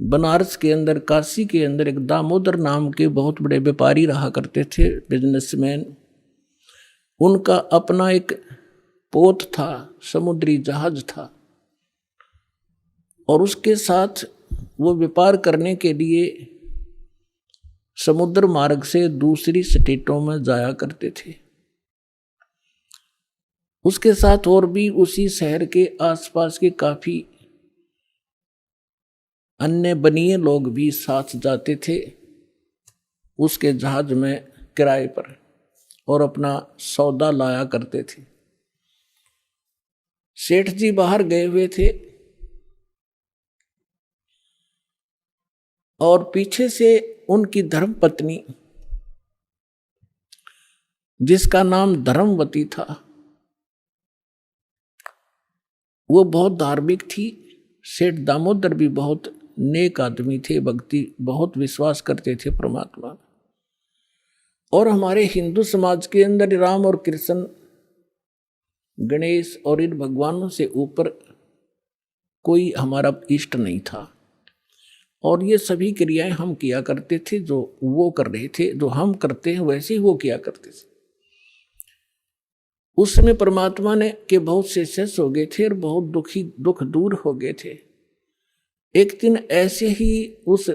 बनारस के अंदर, काशी के अंदर एक दामोदर नाम के बहुत बड़े व्यापारी रहा करते थे, बिजनेसमैन। उनका अपना एक पोत था, समुद्री जहाज था, और उसके साथ वो व्यापार करने के लिए समुद्र मार्ग से दूसरी स्टेटों में जाया करते थे। उसके साथ और भी उसी शहर के आसपास के काफी अन्य बनिए लोग भी साथ जाते थे उसके जहाज में किराए पर, और अपना सौदा लाया करते थे। सेठ जी बाहर गए हुए थे और पीछे से उनकी धर्मपत्नी, जिसका नाम धर्मवती था, वो बहुत धार्मिक थी। सेठ दामोदर भी बहुत नेक आदमी थे, भक्ति बहुत विश्वास करते थे परमात्मा। और हमारे हिंदू समाज के अंदर राम और कृष्ण, गणेश और इन भगवानों से ऊपर कोई हमारा इष्ट नहीं था, और ये सभी क्रियाएं हम किया करते थे जो वो कर रहे थे, जो हम करते हैं वैसे ही वो किया करते थे। उस समय परमात्मा ने के बहुत से शिष्य हो गए थे और बहुत दुख दूर हो गए थे। एक दिन ऐसे ही उस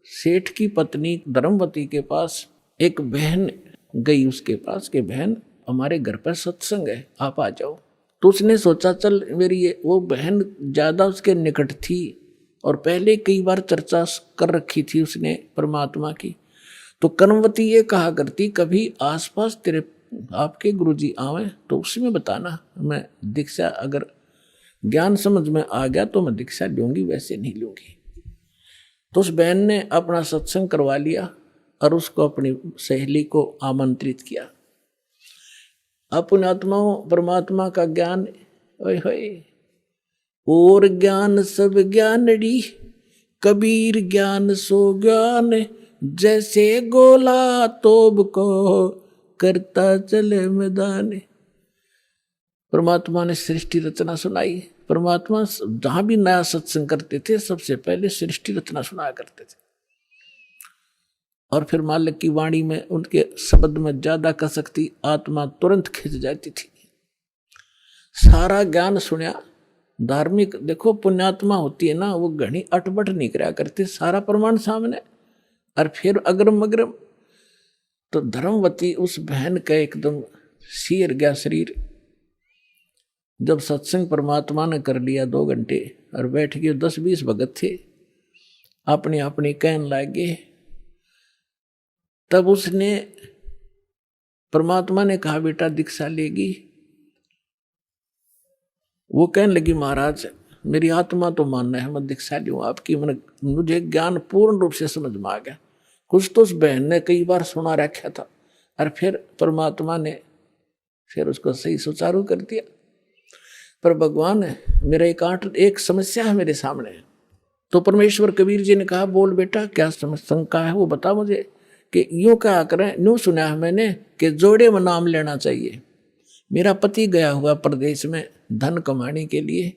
सेठ की पत्नी धर्मवती के पास एक बहन गई उसके पास कि बहन, हमारे घर पर सत्संग है, आप आ जाओ। तो उसने सोचा चल मेरी वो बहन ज़्यादा उसके निकट थी और पहले कई बार चर्चा कर रखी थी उसने परमात्मा की। तो कर्मवती ये कहा करती, कभी आसपास तेरे आपके गुरुजी आवे तो उसमें बताना, मैं दीक्षा अगर ज्ञान समझ में आ गया तो मैं दीक्षा लूंगी, वैसे नहीं लूंगी। तो उस बहन ने अपना सत्संग करवा लिया और उसको अपनी सहेली को आमंत्रित किया। अपने आत्माओं परमात्मा का ज्ञान, ओए होए, और ज्ञान सब ज्ञानड़ी, कबीर ज्ञान सो ज्ञान, जैसे गोला तोब को करता चले मैदान। परमात्मा ने सृष्टि रचना सुनाई। परमात्मा जहां भी नया सत्संग करते थे सबसे पहले सृष्टि रचना सुनाया करते थे, और फिर मालिक की वाणी में उनके शब्द में ज्यादा कसकती आत्मा तुरंत खिंच जाती थी। सारा ज्ञान सुना। धार्मिक देखो पुण्यात्मा होती है ना, वो घनी अटबट नहीं कराया करती, सारा प्रमाण सामने। और फिर अग्रम अग्रम तो धर्मवती उस बहन का एकदम सिर गया शरीर। जब सत्संग परमात्मा ने कर लिया 2 घंटे और बैठ गए, 10-20 भगत थे, अपनी अपनी कहन लागे। तब उसने परमात्मा ने कहा बेटा दीक्षा लेगी। वो कहने लगी महाराज मेरी आत्मा तो मानना है, मैं दीक्षा लूँ आपकी, मुझे ज्ञान पूर्ण रूप से समझ में आ गया। कुछ तो उस बहन ने कई बार सुना रखा था और फिर परमात्मा ने फिर उसको सही सुचारू कर दिया। पर भगवान मेरा एक समस्या है मेरे सामने। तो परमेश्वर कबीर जी ने कहा बोल बेटा क्या शंका है वो बता मुझे। कि यूं कहा करें, यूं सुना है मैंने कि जोड़े में नाम लेना चाहिए। मेरा पति गया हुआ प्रदेश में धन कमाने के लिए,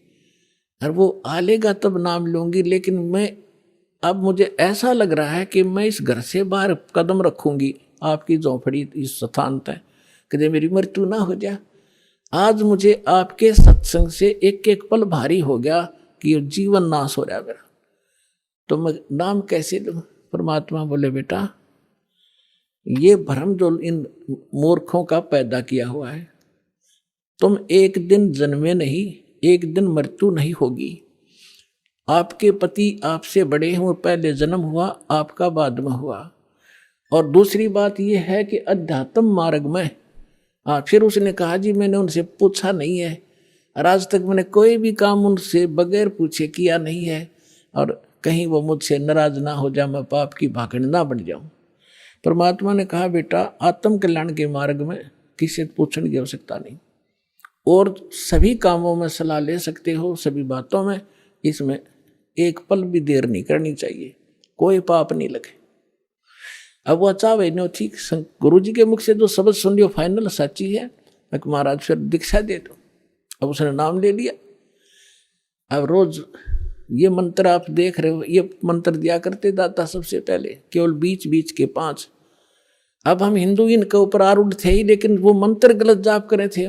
और वो आ लेगा तब नाम लूंगी, लेकिन मैं अब मुझे ऐसा लग रहा है कि मैं इस घर से बाहर कदम रखूंगी आपकी झोंपड़ी इस स्थान तक, कि मेरी मृत्यु ना हो जाए। आज मुझे आपके सत्संग से एक एक पल भारी हो गया कि जीवन नाश हो रहा है मेरा, तो मैं नाम कैसे लूं। परमात्मा बोले बेटा ये भ्रम जो इन मूर्खों का पैदा किया हुआ है, तुम एक दिन जन्मे नहीं, एक दिन मृत्यु नहीं होगी। आपके पति आपसे बड़े हैं, वो पहले जन्म हुआ, आपका बाद में हुआ। और दूसरी बात यह है कि अध्यात्म मार्ग में फिर उसने कहा जी मैंने उनसे पूछा नहीं है, और आज तक मैंने कोई भी काम उनसे बगैर पूछे किया नहीं है, और कहीं वो मुझसे नाराज ना हो जाए, मैं पाप की भागड़ ना बन जाऊं। परमात्मा ने कहा बेटा आत्म कल्याण के मार्ग में किसी से पूछने की आवश्यकता नहीं, और सभी कामों में सलाह ले सकते हो, सभी बातों में। इसमें एक पल भी देर नहीं करनी चाहिए, कोई पाप नहीं लगे। अब वह चाहे नो ठीक, गुरु जी के मुख से जो शब्द सुन लियो फाइनल सच्ची है, महाराज फिर दीक्षा दे दो। अब उसने नाम ले लिया। अब रोज ये मंत्र आप देख रहे हो, ये मंत्र दिया करते दाता सबसे पहले, केवल बीच बीच के 5। अब हम हिंदू इनके ऊपर आरूढ़ थे ही, लेकिन वो मंत्र गलत जाप करे थे।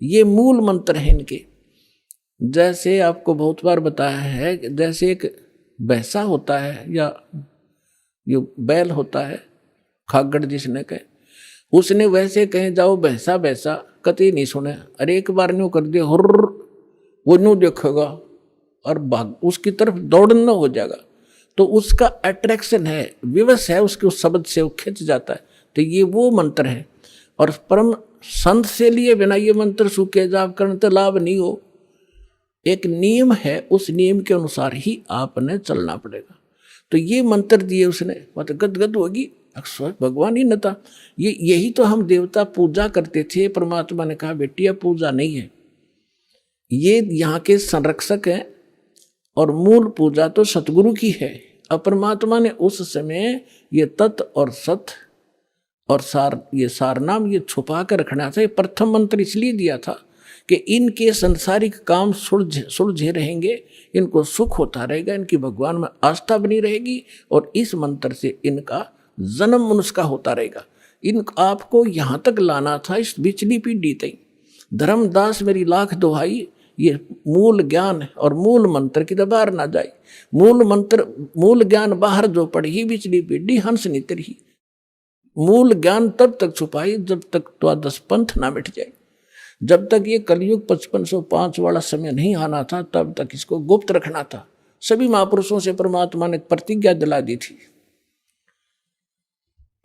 ये मूल मंत्र है इनके। जैसे आपको बहुत बार बताया है, जैसे एक भैंसा होता है या ये बैल होता है, खागड़ जिसने कहे, उसने वैसे कहे जाओ भैंसा भैंसा, कतई नहीं सुने। अरे एक बार न्यू कर दिया हुर्र, वो न्यू देखेगा और भाग उसकी तरफ दौड़ना हो जाएगा। तो उसका अट्रैक्शन है, विवश है उसके उस शब्द से, वो खिंच जाता है। तो ये वो मंत्र है। और परम संत से लिए बिना ये मंत्र सूखे जाप करने तो लाभ नहीं हो। एक नियम है, उस नियम के अनुसार ही आपने चलना पड़ेगा। तो ये मंत्र दिए उसने, मतलब गदगद होगी, अक्सर भगवान ही न था। यही तो हम देवता पूजा करते थे। परमात्मा ने कहा बेटी यह पूजा नहीं है, ये यहाँ के संरक्षक हैं और मूल पूजा तो सतगुरु की है। अब परमात्मा ने उस समय ये तत् और सत और सार, ये सारनाम ये छुपा कर रखना था। ये प्रथम मंत्र इसलिए दिया था कि इनके संसारिक काम सुलझे रहेंगे, इनको सुख होता रहेगा, इनकी भगवान में आस्था बनी रहेगी और इस मंत्र से इनका जन्म मनुष्य का होता रहेगा। इन आपको यहाँ तक लाना था, इस बिचली पीढ़ी तक। धर्मदास मेरी लाख दुहाई, ये मूल ज्ञान और मूल मंत्र की तो बाहर ना जाए। मूल मंत्र मूल ज्ञान बाहर जो पढ़ी, बिचली पीढ़ी हंस नितर ही। मूल ज्ञान तब तक छुपाई जब तक द्वादश पंथ ना मिट जाए। जब तक ये कलयुग 5505 वाला समय नहीं आना था, तब तक इसको गुप्त रखना था। सभी महापुरुषों से परमात्मा ने प्रतिज्ञा दिला दी थी।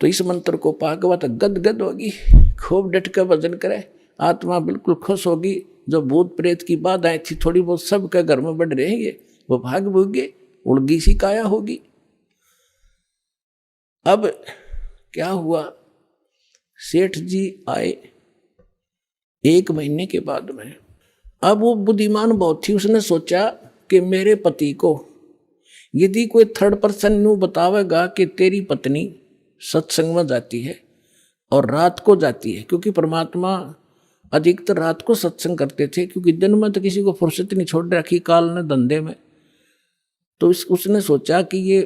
तो इस मंत्र को पाकवा तो गदगद होगी, खूब डट कर भजन करे, आत्मा बिल्कुल खुश होगी। जो भूत प्रेत की बाधाएं थी थोड़ी बहुत सबके घर में बढ़ रहेंगे, वो भाग भूगे, उड़गी सी काया होगी। अब क्या हुआ, सेठ जी आए 1 महीने के बाद में। अब वो बुद्धिमान बहुत थी, उसने सोचा कि मेरे पति को यदि कोई थर्ड पर्सन न्यू बतावेगा कि तेरी पत्नी सत्संग में जाती है और रात को जाती है, क्योंकि परमात्मा अधिकतर रात को सत्संग करते थे, क्योंकि दिन में तो किसी को फुर्सत नहीं छोड़ रखी काल ने धंधे में। तो उसने सोचा कि ये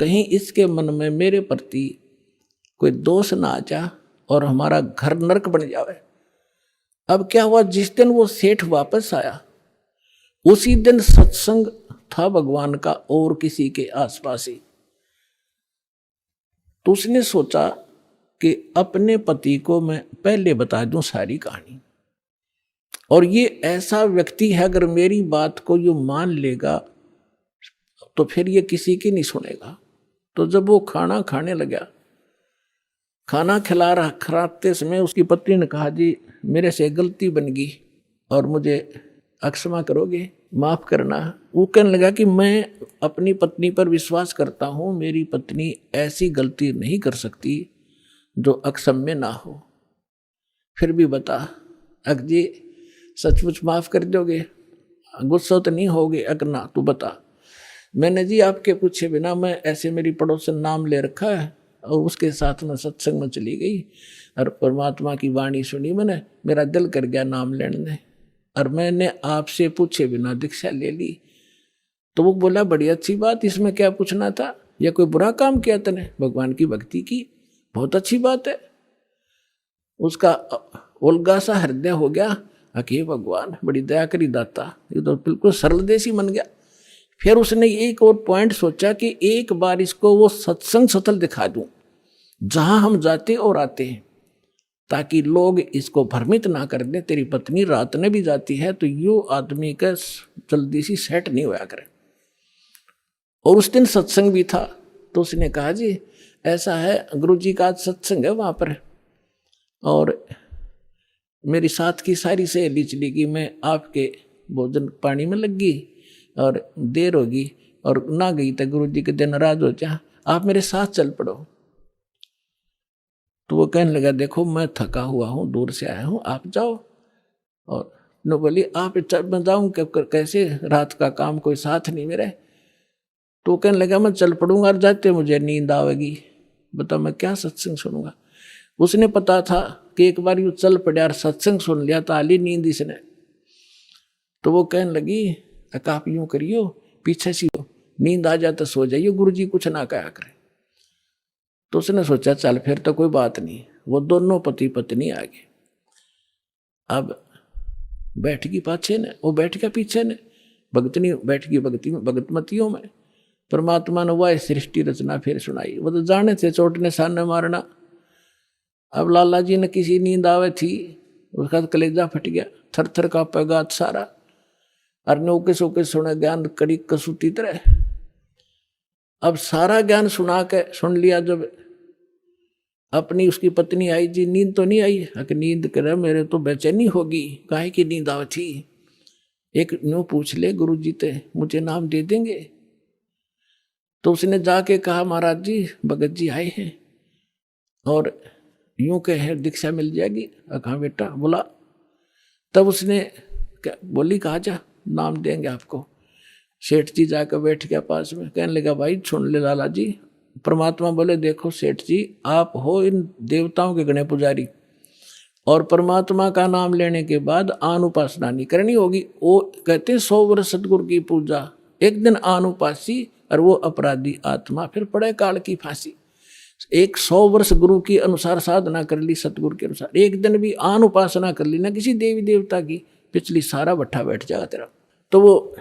कहीं इसके मन में मेरे प्रति कोई दोष ना आ जा और हमारा घर नरक बन जावे। अब क्या हुआ, जिस दिन वो सेठ वापस आया उसी दिन सत्संग था भगवान का और किसी के आसपास ही। तो उसने सोचा कि अपने पति को मैं पहले बता दूं सारी कहानी, और ये ऐसा व्यक्ति है अगर मेरी बात को यो मान लेगा तो फिर ये किसी की नहीं सुनेगा। तो जब वो खाना खाने लगा, खाना खिलाते समय उसकी पत्नी ने कहा जी मेरे से गलती बन गई और मुझे क्षमा करोगे, माफ करना। वो कहने लगा कि मैं अपनी पत्नी पर विश्वास करता हूँ, मेरी पत्नी ऐसी गलती नहीं कर सकती जो अक्षम्य ना हो। फिर भी बता अक जी सचमुच माफ कर दोगे, गुस्सा तो नहीं होगे? अकना तू बता। मैंने जी आपके पूछे बिना, मैं ऐसे मेरी पड़ोसन नाम ले रखा है और उसके साथ में सत्संग में चली गई और परमात्मा की वाणी सुनी मैंने, मेरा दिल कर गया नाम लेने, और मैंने आपसे पूछे बिना दीक्षा ले ली। तो वो बोला बड़ी अच्छी बात, इसमें क्या पूछना था, या कोई बुरा काम किया तूने? भगवान की भक्ति की, बहुत अच्छी बात है। उसका उल्गा सा हृदय हो गया, अके भगवान बड़ी दया करी दाता, ये तो बिल्कुल सरल देसी बन गया। फिर उसने एक और पॉइंट सोचा कि एक बार इसको वो सत्संग स्थल दिखा दूं जहां हम जाते और आते हैं, ताकि लोग इसको भ्रमित ना कर दें तेरी पत्नी रात में भी जाती है, तो यो आदमी का जल्दी सी सेट नहीं होया करे। और उस दिन सत्संग भी था। तो उसने कहा जी ऐसा है, गुरुजी का आज सत्संग है वहां पर, और मेरी साथ की सारी सहेली चली गई, मैं आपके भोजन पानी में लग गई और देर होगी और ना गई तो गुरुजी के दिन नाराज हो जा, आप मेरे साथ चल पड़ो। तो वो कहने लगा देखो मैं थका हुआ हूँ, दूर से आया हूँ, आप जाओ। और नो बोली आप मैं जाऊँ कैसे, रात का काम कोई साथ नहीं मेरे। तो वो कहने लगा मैं चल पड़ूंगा और जाते मुझे नींद आवेगी, बता मैं क्या सत्संग सुनूंगा। उसने पता था कि एक बार यूँ चल पड़ा और सत्संग सुन लिया तो आली नींद इसने। तो वो कहने लगी आप यूँ करियो, पीछे सी हो, नींद आ जाए तो सो जाइए, गुरुजी कुछ ना कहा करे। तो उसने सोचा चल फिर तो कोई बात नहीं। वो दोनों पति पत्नी आ गए। अब बैठ गई पाछे ने, वो बैठ गया पीछे ने, भगतनी बैठ गई भगतमतियों में। परमात्मा ने वह सृष्टि रचना फिर सुनाई। वो तो जाने थे चोटने सामने मारना। अब लाला जी ने किसी नींद आवे थी, उसका कलेजा फट गया, थर थर कांपे गात सारा। और नौके सोके सुने ज्ञान कड़ी कसूती तरह। अब सारा ज्ञान सुना के सुन लिया। जब अपनी उसकी पत्नी आई, जी नींद तो नहीं आई? कि नींद करे मेरे तो बेचैनी होगी, काहे की नींद आवे थी? एक न्यू पूछ ले गुरु जी ते, मुझे नाम दे देंगे? तो उसने जाके कहा महाराज जी भगत जी आए हैं और यूं कहे दीक्षा मिल जाएगी। कहा बेटा बोला। तब उसने बोली कहा जा नाम देंगे आपको। सेठ जी जाकर बैठ गया पास में, कहने लगा भाई सुन ले लाला जी। परमात्मा बोले देखो सेठ जी, आप हो इन देवताओं के गणे पुजारी, और परमात्मा का नाम लेने के बाद आन उपासना नहीं करनी होगी। वो कहते हैं 100 वर्ष सतगुरु की पूजा, एक दिन आन उपासी और वो अपराधी आत्मा फिर पड़े काल की फांसी। 100 वर्ष गुरु की अनुसार साधना कर ली, सतगुरु के अनुसार, एक दिन भी आन उपासना कर ली ना किसी देवी देवता की, पिछली सारा भट्ठा बैठ जाएगा तेरा। तो वो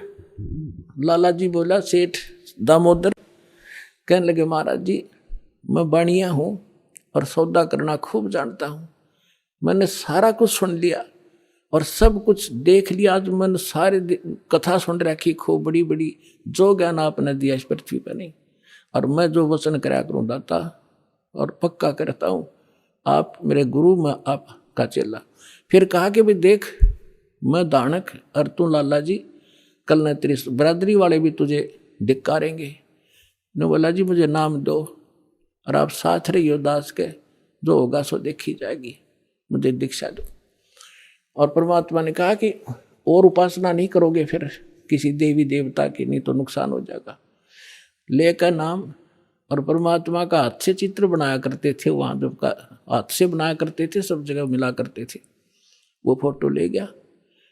लाला जी बोला सेठ दामोदर, कहने लगे महाराज जी मैं बाणिया हूँ और सौदा करना खूब जानता हूँ। मैंने सारा कुछ सुन लिया और सब कुछ देख लिया। आज मैंने सारे कथा सुन रखी खूब बड़ी बड़ी, जो ज्ञान आपने दिया इस पृथ्वी पर नहीं। और मैं जो वचन कराया करूँ दाता, और पक्का करता हूँ आप मेरे गुरु, मैं आपका चेला। फिर कहा कि भी देख मैं दानक और तू लाला जी, कल न तेरी बरादरी वाले भी तुझे धिक्कारेंगे। ने बोला जी मुझे नाम दो और आप साथ रहियो दास के, जो होगा सो देखी जाएगी, मुझे दीक्षा दो। और परमात्मा ने कहा कि और उपासना नहीं करोगे फिर किसी देवी देवता की, नहीं तो नुकसान हो जाएगा। लेकर नाम, और परमात्मा का हाथ से चित्र बनाया करते थे वहाँ, जब का हाथ से बनाया करते थे, सब जगह मिला करते थे। वो फोटो ले गया,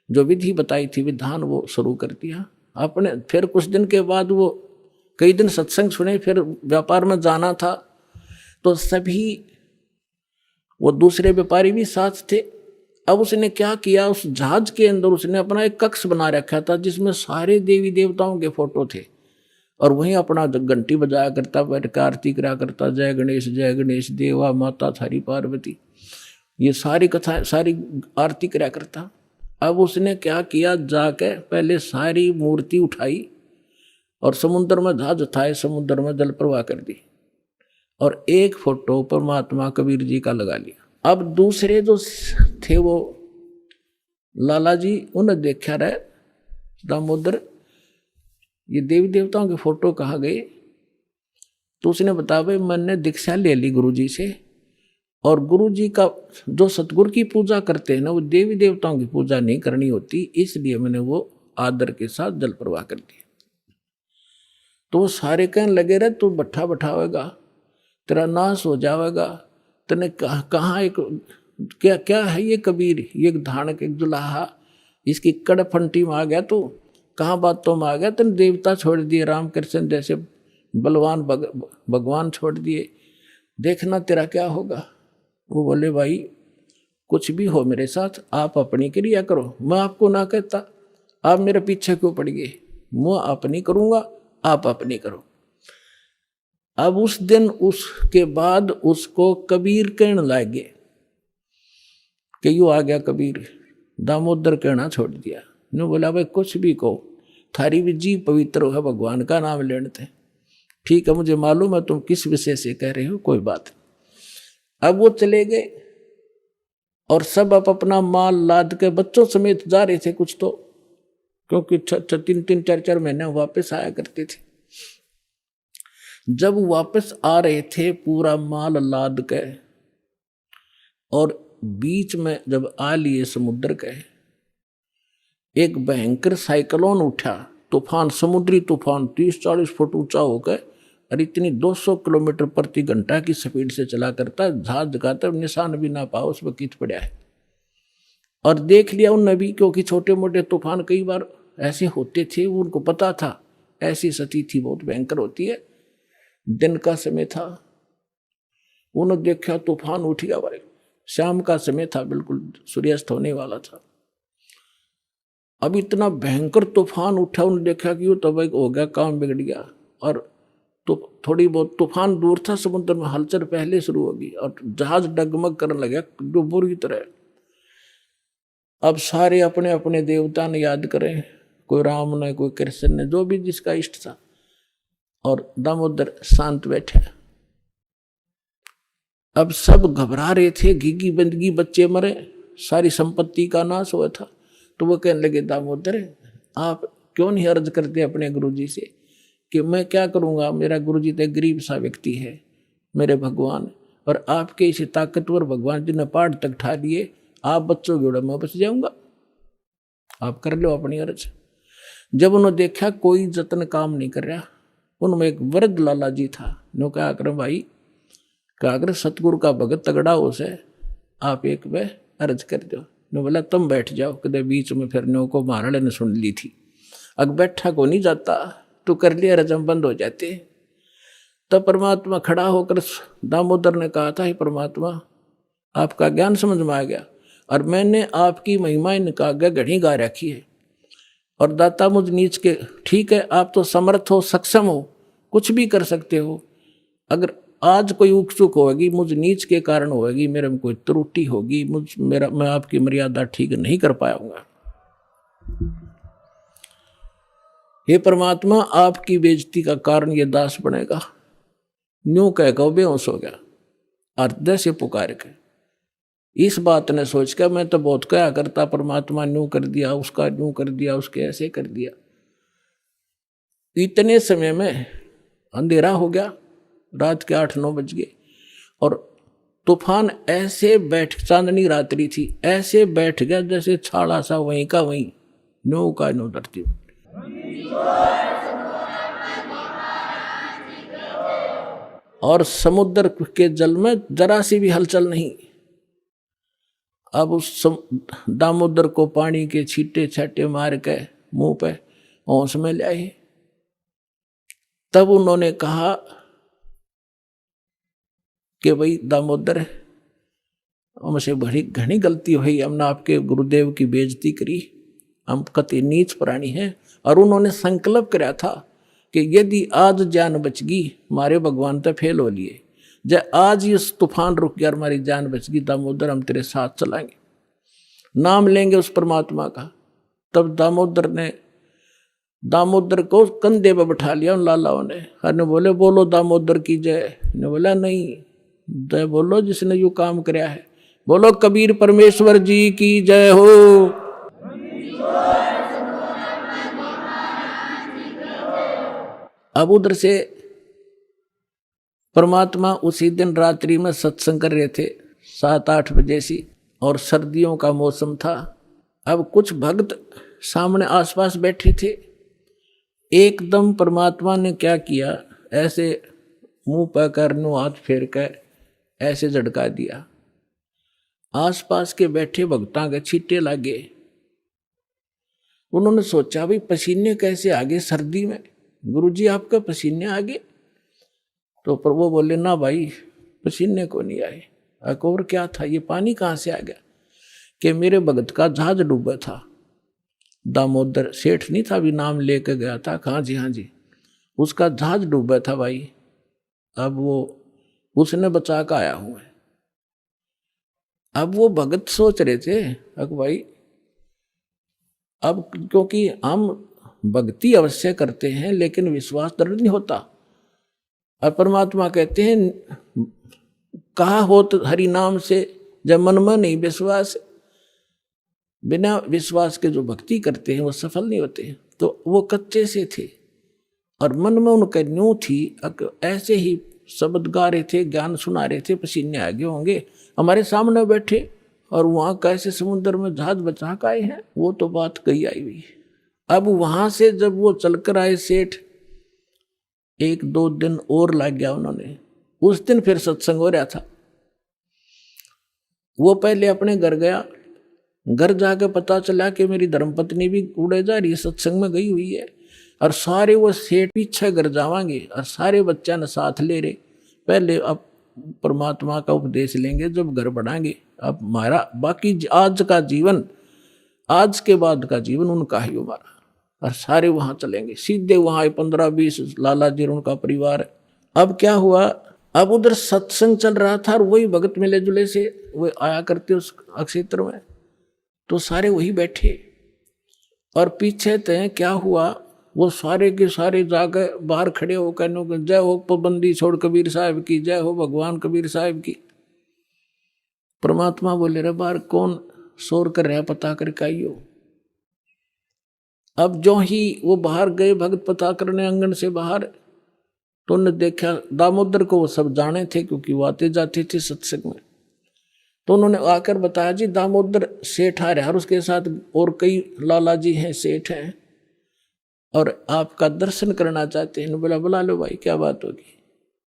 जो विधि बताई थी विधान वो शुरू कर दिया आपने। फिर कुछ दिन के बाद वो कई दिन सत्संग सुने, फिर व्यापार में जाना था तो सभी वो दूसरे व्यापारी भी साथ थे। अब उसने क्या किया, उस जहाज के अंदर उसने अपना एक कक्ष बना रखा था जिसमें सारे देवी देवताओं के फोटो थे, और वहीं अपना घंटी बजाया करता, बैठ कर आरती करा करता, जय गणेश देवा माता थारी पार्वती, ये सारी कथा सारी आरती करा करता। अब उसने क्या किया, जाके पहले सारी मूर्ति उठाई और समुद्र में जहाज उठाए, समुद्र में जल प्रवाह कर दी, और एक फोटो परमात्मा कबीर जी का लगा लिया। अब दूसरे जो थे वो लाला जी, उन्हें देखा रहे दामोदर ये देवी देवताओं के फोटो कहाँ गए? तो उसने बताया भाई मैंने दीक्षा ले ली गुरु जी से, और गुरु जी का जो सतगुरु की पूजा करते हैं ना, वो देवी देवताओं की पूजा नहीं करनी होती, इसलिए मैंने वो आदर के साथ जल प्रवाह कर दिया। तो वो सारे कहने लगे रहे तू भट्ठा बैठावेगा, तेरा नाश हो जाएगा, तने कहाँ एक क्या क्या है ये कबीर, ये धानक एक दुलाहा, इसकी कड़फंटी में आ गया तू, कहाँ बातों में आ गया, तने देवता छोड़ दिए, राम कृष्ण जैसे बलवान भगवान छोड़ दिए, देखना तेरा क्या होगा। वो बोले भाई कुछ भी हो मेरे साथ, आप अपनी क्रिया करो, मैं आपको ना कहता, आप मेरे पीछे क्यों पड़ गए, मैं अपनी करूँगा, आप अपनी करो। अब उस दिन उसके बाद उसको कबीर कहने लगे कि यू आ गया कबीर, दामोदर कहना छोड़ दिया। ने बोला भाई कुछ भी कहो, थारी भी जी पवित्र है, भगवान का नाम लेने थे, ठीक है मुझे मालूम है तुम किस विषय से कह रहे हो, कोई बात। अब वो चले गए और सब अपना माल लाद के बच्चों समेत जा रहे थे कुछ तो, क्योंकि 3-4 महीने वापस आया करते थे। जब वापस आ रहे थे पूरा माल लाद के, और बीच में जब आ लिए समुद्र के, एक भयंकर साइक्लोन उठा, तूफान, समुद्री तूफान 30-40 फुट ऊंचा होकर, और इतनी 200 किलोमीटर प्रति घंटा की स्पीड से चला करता, जहाज दिखाता निशान भी ना पाओ उसमें कीच पड़ा है। और देख लिया उन नबी, क्योंकि छोटे मोटे तूफान कई बार ऐसे होते थे, उनको पता था ऐसी सती थी, बहुत भयंकर होती है। दिन का समय था, उन्होंने देखा तूफान उठ गया भाई। शाम का समय था, बिल्कुल सूर्यास्त होने वाला था। अब इतना भयंकर तूफान उठा, उन्होंने देखा कि वो तो भाई हो गया, काम बिगड़ गया। और तो थोड़ी बहुत तूफान दूर था, समुद्र में हलचल पहले शुरू होगी और जहाज डगमग करने लगा जो बुरी तरह। अब सारे अपने अपने देवता ने याद करें, कोई राम ने, कोई कृष्ण ने, जो भी जिसका इष्ट था। और दामोदर शांत बैठे। अब सब घबरा रहे थे, घिगी बंदगी, बच्चे मरे, सारी संपत्ति का नाश हुआ था। तो वो कहने लगे, दामोदर आप क्यों नहीं अर्ज करते अपने गुरुजी से कि मैं क्या करूंगा, मेरा गुरुजी तो गरीब सा व्यक्ति है, मेरे भगवान, और आपके इसे ताकतवर भगवान जी ने पहाड़ तक ठा लिए, आप बच्चों के मैं बच जाऊंगा, आप कर लो अपनी अर्ज। जब उन्होंने देखा कोई जतन काम नहीं कर रहा, उनमें एक वृद्ध लाला जी था। नो क्या कर भाई, क्या कर सतगुरु का भगत तगड़ा हो से, आप एक वे अर्ज कर दो। नो बोला तुम बैठ जाओ, कदे बीच में फिर नो को महाराणे ने सुन ली थी, अग बैठा को नहीं जाता, तो कर लिया रजम बंद हो जाते। तब परमात्मा खड़ा होकर दामोदर ने कहा था, परमात्मा आपका ज्ञान समझ में आ गया और मैंने आपकी महिमा इनका घड़ी गा रखी है। और दाता मुझ नीच के, ठीक है आप तो समर्थ हो, सक्षम हो, कुछ भी कर सकते हो, अगर आज कोई उकचुक होगी मुझ नीच के कारण होगी, मेरे में कोई त्रुटि होगी, मैं आपकी मर्यादा ठीक नहीं कर पाऊंगा। हे परमात्मा आपकी बेइज्जती का कारण ये दास बनेगा। न्यू कह कहो बेहोश हो गया, हृदय से पुकार के। इस बात ने सोच कर मैं तो बहुत क्या करता, परमात्मा न्यू कर दिया, उसका न्यू कर दिया, उसके ऐसे कर दिया। इतने समय में अंधेरा हो गया, रात के 8-9 बज गए और तूफान ऐसे बैठ, चांदनी रात्रि थी, ऐसे बैठ गया जैसे छाड़ा सा वहीं का वहीं, न्यू का न्यू धरती। और समुद्र के जल में जरा सी भी हलचल नहीं। अब उस दामोदर को पानी के छींटे छाटे मार के मुंह पे होश में ले आए। तब उन्होंने कहा कि भाई दामोदर हमसे बड़ी घनी गलती हुई, हमने आपके गुरुदेव की बेइज्जती करी, हम कति नीच प्राणी हैं। और उन्होंने संकल्प कराया था कि यदि आज जान बच गई, हमारे भगवान तो फेल हो लिए, जब आज ये तूफान रुक गया, हमारी जान बच गई, दामोदर हम तेरे साथ चलाएंगे, नाम लेंगे उस परमात्मा का। तब दामोदर को कंधे पे बैठा लिया उन लालाओं ने, और ने बोले बोलो दामोदर की जय। ने बोला नहीं, जय बोलो जिसने यू काम कराया है, बोलो कबीर परमेश्वर जी की जय हो। अब उधर से परमात्मा उसी दिन रात्रि में सत्संग कर रहे थे 7-8 बजे सी, और सर्दियों का मौसम था। अब कुछ भक्त सामने आसपास बैठे थे। एकदम परमात्मा ने क्या किया, ऐसे मुंह पर करनो हाथ फेर कर ऐसे झटका दिया, आसपास के बैठे भक्तां के छींटे लगे। उन्होंने सोचा भाई पसीने कैसे आ गए सर्दी में, गुरुजी आपका पसीने आ गए? तो पर वो बोले ना भाई पसीने को नहीं आए। और क्या था, ये पानी कहाँ से आ गया? कि मेरे भगत का जहाज डूबा था, दामोदर सेठ नहीं था, अभी नाम लेके गया था, कहाँ जी, हाँ जी, उसका जहाज डूबा था भाई, अब वो उसने बचा कर आया हूँ। अब वो भगत सोच रहे थे अब भाई, अब क्योंकि हम भक्ति अवश्य करते हैं लेकिन विश्वास दृढ़ नहीं होता। और परमात्मा कहते हैं कहा हो तो हरि नाम से, जब मन में नहीं विश्वास, बिना विश्वास के जो भक्ति करते हैं वो सफल नहीं होते। तो वो कच्चे से थे और मन में उनका न्यू थी, ऐसे ही शब्द गा रहे थे, ज्ञान सुना रहे थे, पसीने आ गए होंगे, हमारे सामने बैठे और वहां कैसे समुद्र में जहाज बचा के आए हैं, वो तो बात कही आई हुई। अब वहां से जब वो चलकर आए सेठ, 1-2 दिन और लग गया उन्होंने। उस दिन फिर सत्संग हो रहा था। वो पहले अपने घर गया, घर जाकर पता चला कि मेरी धर्मपत्नी भी कूड़े जा रही सत्संग में गई हुई है। और सारे वो सेठ पीछे कर जावांगे और सारे बच्चा ने साथ ले रहे। पहले अब परमात्मा का उपदेश लेंगे, जब घर बढ़ाएंगे। अब हमारा बाकी आज का जीवन, आज के बाद का जीवन उनका ही हमारा। और सारे वहां चलेंगे, सीधे वहां 15-20 लाला जी उनका परिवार है। अब क्या हुआ, अब उधर सत्संग चल रहा था और वही भगत मिले जुले से वो आया करते उस क्षेत्र में, तो सारे वही बैठे। और पीछे तय क्या हुआ, वो सारे के सारे जाकर बाहर खड़े हो कहने जय हो पाबंदी छोड़ कबीर साहब की, जय हो भगवान कबीर साहब की। परमात्मा बोले रे बाहर कौन शोर कर रहा, पता करके आइयो। अब जो ही वो बाहर गए भगत पता करने आंगन से बाहर, तो उन्होंने देखा दामोदर को, वो सब जाने थे क्योंकि वो आते जाते थे सत्संग में। तो उन्होंने आकर बताया जी दामोदर सेठ आ रहा है और उसके साथ और कई लाला जी हैं, सेठ हैं, और आपका दर्शन करना चाहते हैं। बोला बुला लो भाई, क्या बात होगी।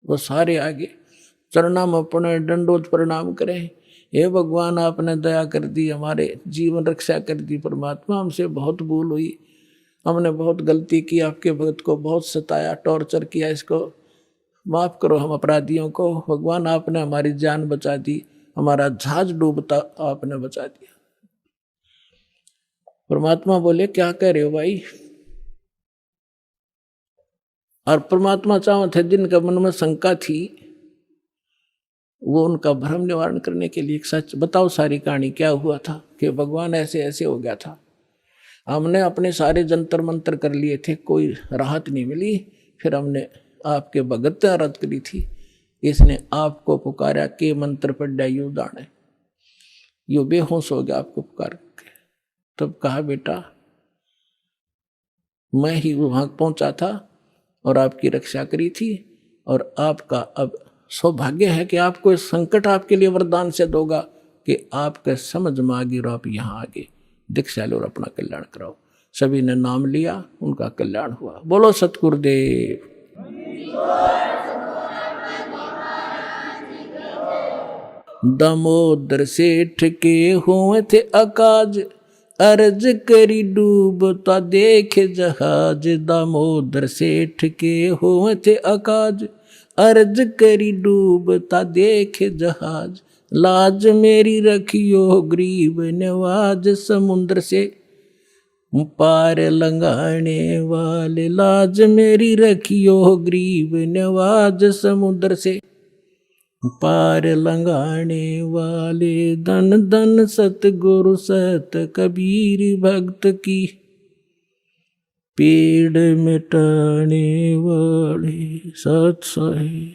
वो सारे आगे चरणा में अपने दंडोत प्रणाम करें, हे भगवान आपने दया कर दी, हमारे जीवन रक्षा कर दी। परमात्मा हमसे बहुत भूल हुई, हमने बहुत गलती की, आपके भक्त को बहुत सताया, टॉर्चर किया, इसको माफ करो हम अपराधियों को। भगवान आपने हमारी जान बचा दी, हमारा जहाज डूबता आपने बचा दिया। परमात्मा बोले क्या कह रहे हो भाई। और परमात्मा चाहो थे जिनका मन में शंका थी, वो उनका भ्रम निवारण करने के लिए सच बताओ सारी कहानी क्या हुआ था, कि भगवान ऐसे ऐसे हो गया था। हमने अपने सारे जंतर मंतर कर लिए थे, कोई राहत नहीं मिली। फिर हमने आपके भगत आराध करी थी, इसने आपको पुकारा के मंत्र पढ़ा यू दाने, यू बेहोश हो गया आपको पुकार के। तब कहा बेटा मैं ही वहां पहुंचा था और आपकी रक्षा करी थी, और आपका अब सौभाग्य है कि आपको इस संकट आपके लिए वरदान से दोगा कि आपके समझ में आगे और आप यहाँ आगे दीक्षा लो और अपना कल्याण कराओ। सभी ने नाम लिया, उनका कल्याण हुआ। बोलो सतगुरुदेव। दामोदर सेठ के हुए थे अकाज, अर्ज करी डूबता देखे जहाज। दामोदर सेठ के हुए थे अकाज, अर्ज करी डूबता देखे जहाज। लाज मेरी रखियो गरीब नवाज, समुद्र से पार लंघाने वाले। लाज मेरी रखियो गरीब नवाज, समुद्र से पार लंघाने वाले। धन धन सतगुरु सत कबीर भक्त की, पेड़ मिटाने वाले। सत साहिब।